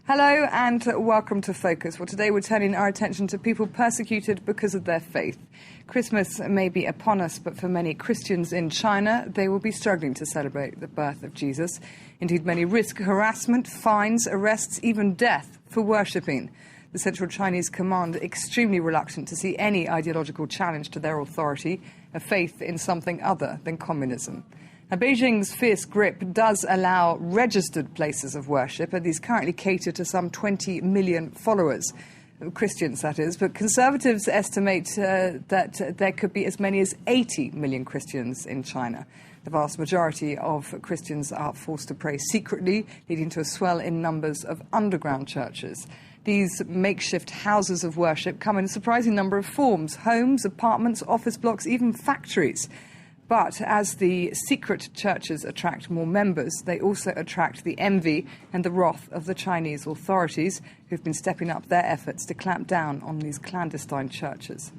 Hello and welcome to Focus. Well, today we're turning our attention to people persecuted because of their faith. Christmas may be upon us, but for many Christians in China, they will be struggling to celebrate the birth of Jesus. Indeed, many risk harassment, fines, arrests, even death for worshipping. The Central Chinese Command extremely reluctant to see any ideological challenge to their authority, a faith in something other than communism. Now, Beijing's fierce grip does allow registered places of worship, and these currently cater to some 20 million followers, Christians that is, but conservatives estimate that there could be as many as 80 million Christians in China. The vast majority of Christians are forced to pray secretly, leading to a swell in numbers of underground churches. These makeshift houses of worship come in a surprising number of forms: homes, apartments, office blocks, even factories. But as the secret churches attract more members, they also attract the envy and the wrath of the Chinese authorities, who've been stepping up their efforts to clamp down on these clandestine churches.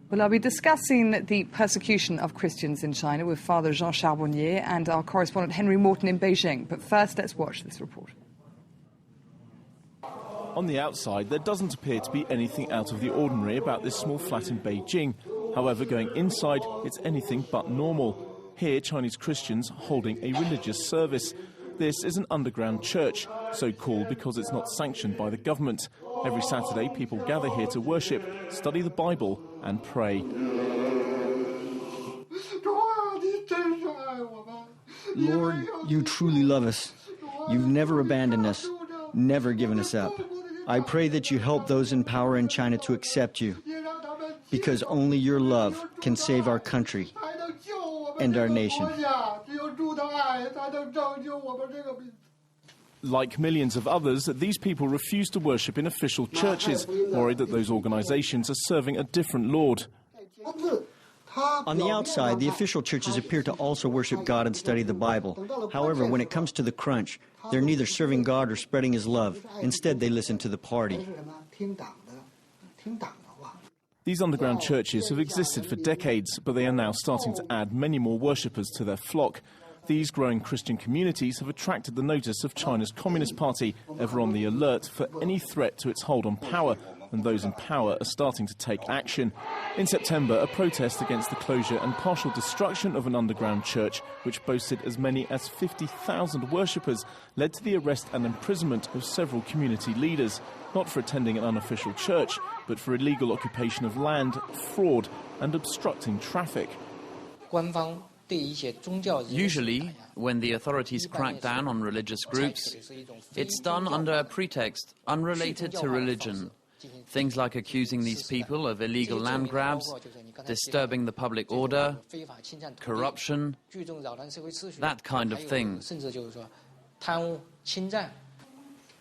Well, I'll be discussing the persecution of Christians in China with Father Jean Charbonnier and our correspondent Henry Morton in Beijing. But first, let's watch this report. On the outside, there doesn't appear to be anything out of the ordinary about this small flat in Beijing. However, going inside, it's anything but normal. Here, Chinese Christians holding a religious service. This is an underground church, so called because it's not sanctioned by the government. Every Saturday, people gather here to worship, study the Bible and pray. Lord, you truly love us. You've never abandoned us, never given us up. I pray that you help those in power in China to accept you, because only your love can save our country and our nation. Like millions of others, these people refuse to worship in official churches, worried that those organisations are serving a different Lord. On the outside, the official churches appear to also worship God and study the Bible. However, when it comes to the crunch, they're neither serving God or spreading His love. Instead, they listen to the party. These underground churches have existed for decades, but they are now starting to add many more worshippers to their flock. These growing Christian communities have attracted the notice of China's Communist Party, ever on the alert for any threat to its hold on power, and those in power are starting to take action. In September, a protest against the closure and partial destruction of an underground church, which boasted as many as 50,000 worshippers, led to the arrest and imprisonment of several community leaders, not for attending an unofficial church, but for illegal occupation of land, fraud and obstructing traffic. Usually, when the authorities crack down on religious groups, it's done under a pretext unrelated to religion. Things like accusing these people of illegal land grabs, disturbing the public order, corruption, that kind of thing.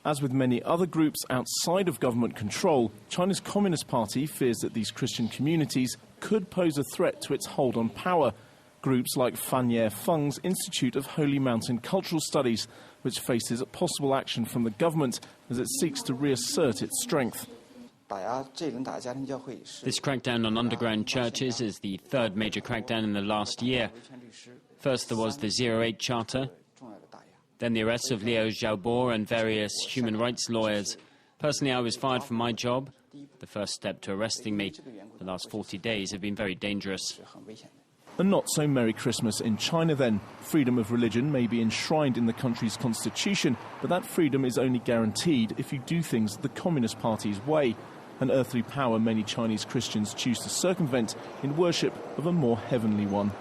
As with many other groups outside of government control, China's Communist Party fears that these Christian communities could pose a threat to its hold on power. Groups like Fanyer Feng's Institute of Holy Mountain Cultural Studies, which faces possible action from the government as it seeks to reassert its strength. This crackdown on underground churches is the third major crackdown in the last year. First there was the 08 Charter, then the arrests of Liu Xiaobo and various human rights lawyers. Personally, I was fired from my job. The first step to arresting me. The last 40 days have been very dangerous. A not so Merry Christmas in China then. Freedom of religion may be enshrined in the country's constitution, but that freedom is only guaranteed if you do things the Communist Party's way. An earthly power many Chinese Christians choose to circumvent in worship of a more heavenly one.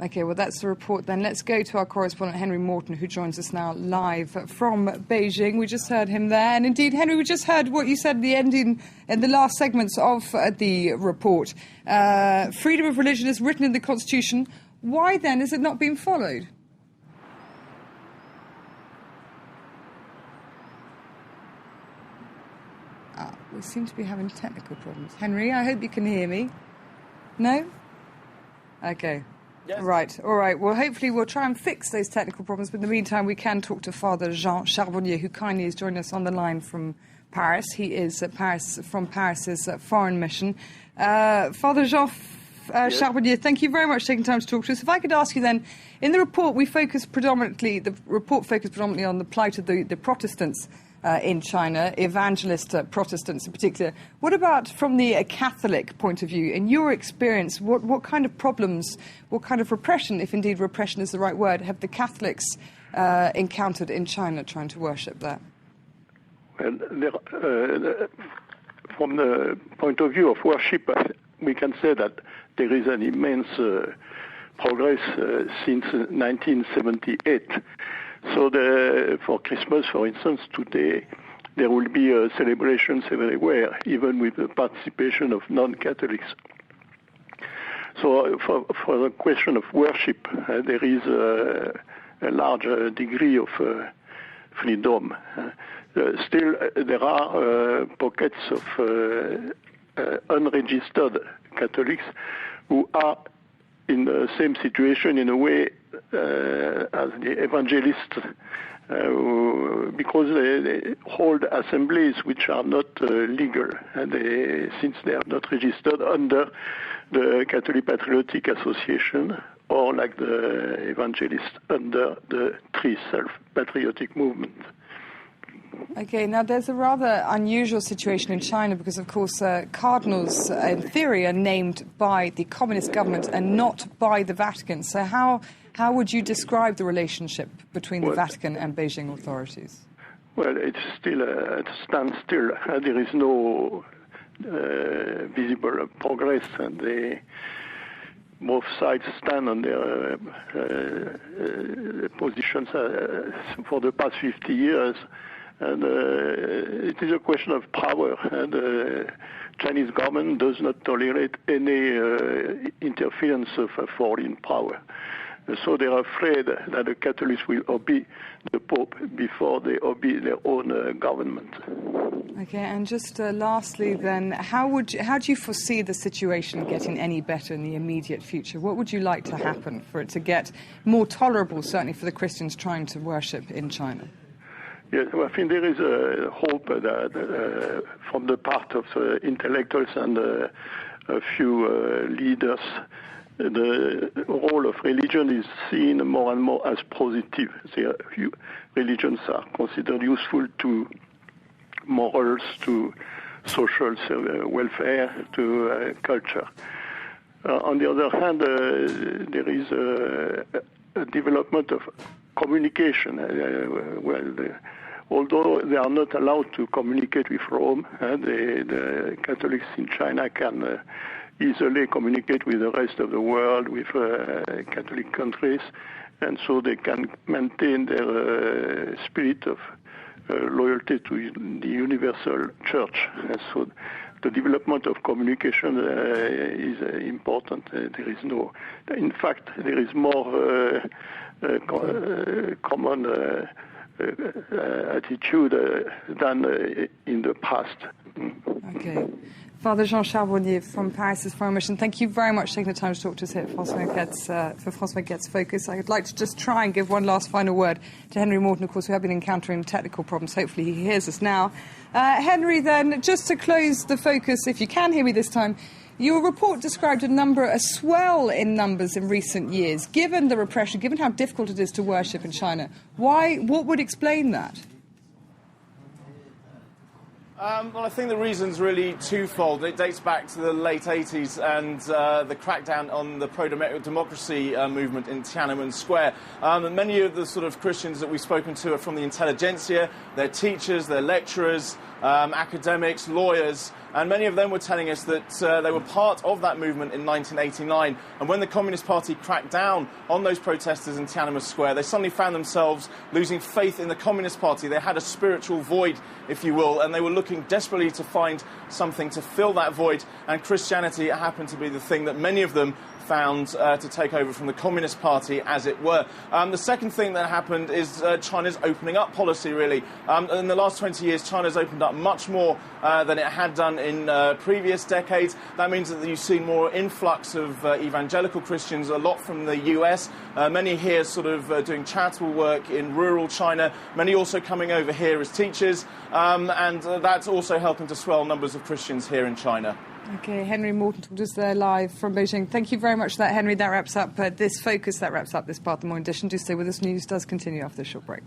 OK, well, that's the report then. Let's go to our correspondent Henry Morton, who joins us now live from Beijing. We just heard him there. And indeed, Henry, we just heard what you said at the ending in the last segments of the report. Freedom of religion is written in the Constitution. Why then is it not being followed? We seem to be having technical problems. Henry, I hope you can hear me. No? OK. Yes. Right, all right. Well, hopefully we'll try and fix those technical problems, but in the meantime we can talk to Father Jean Charbonnier, who kindly has joined us on the line from Paris. He is from Paris's foreign mission. Father Jean, Charbonnier, thank you very much for taking time to talk to us. If I could ask you then, in the report the report focused predominantly on the plight of the Protestants in China, evangelist Protestants in particular. What about from the Catholic point of view? In your experience, what kind of problems, what kind of repression, if indeed repression is the right word, have the Catholics encountered in China trying to worship there? Well, from the point of view of worship, we can say that there is an immense progress since 1978. So for Christmas, for instance, today, there will be celebrations everywhere, even with the participation of non-Catholics. So for the question of worship, there is a large degree of freedom. Still, there are pockets of unregistered Catholics who are in the same situation in a way as the evangelists, because they hold assemblies which are not legal, and since they are not registered under the Catholic Patriotic Association or like the evangelists under the Tree Self-Patriotic Movement. Okay, now there's a rather unusual situation in China because, of course, cardinals, in theory, are named by the communist government and not by the Vatican. So how would you describe the relationship between the Vatican and Beijing authorities? Well, it's still at a standstill. There is no visible progress, and both sides stand on their positions for the past 50 years. And it is a question of power, and the Chinese government does not tolerate any interference of a foreign power. So they are afraid that the Catholics will obey the Pope before they obey their own government. Okay, and just lastly then, how do you foresee the situation getting any better in the immediate future? What would you like to happen for it to get more tolerable, certainly for the Christians trying to worship in China? Yes, well, I think there is a hope that from the part of intellectuals and a few leaders, the role of religion is seen more and more as positive. Religions are considered useful to morals, to social welfare, to culture. On the other hand, there is a development of communication. Although they are not allowed to communicate with Rome, the Catholics in China can easily communicate with the rest of the world, with Catholic countries, and so they can maintain their spirit of loyalty to the universal church. And so the development of communication is important. In fact, there is more common attitude than in the past. Okay. Father Jean Charbonnier from Paris's Foreign Mission, thank you very much for taking the time to talk to us here at François Gets Focus. I'd like to just try and give one last final word to Henry Morton. Of course, we have been encountering technical problems. Hopefully he hears us now. Henry, then, just to close the focus, if you can hear me this time, your report described a swell in numbers in recent years. Given the repression, given how difficult it is to worship in China, what would explain that? Well, I think the reason's really twofold. It dates back to the late 80s and the crackdown on the pro-democracy movement in Tiananmen Square. Many of the sort of Christians that we've spoken to are from the intelligentsia. They're teachers, they're lecturers, academics, lawyers, and many of them were telling us that they were part of that movement in 1989. And when the Communist Party cracked down on those protesters in Tiananmen Square, they suddenly found themselves losing faith in the Communist Party. They had a spiritual void, if you will, and they were looking desperately to find something to fill that void. And Christianity happened to be the thing that many of them found to take over from the Communist Party, as it were. The second thing that happened is China's opening up policy, really. In the last 20 years, China's opened up much more than it had done in previous decades. That means that you've seen more influx of evangelical Christians, a lot from the US, many here sort of doing charitable work in rural China, many also coming over here as teachers, and that's also helping to swell numbers of Christians here in China. Okay, Henry Morton talked us there live from Beijing. Thank you very much for that, Henry. That wraps up this Focus. That wraps up this part of the morning edition. Do stay with us. News does continue after this short break.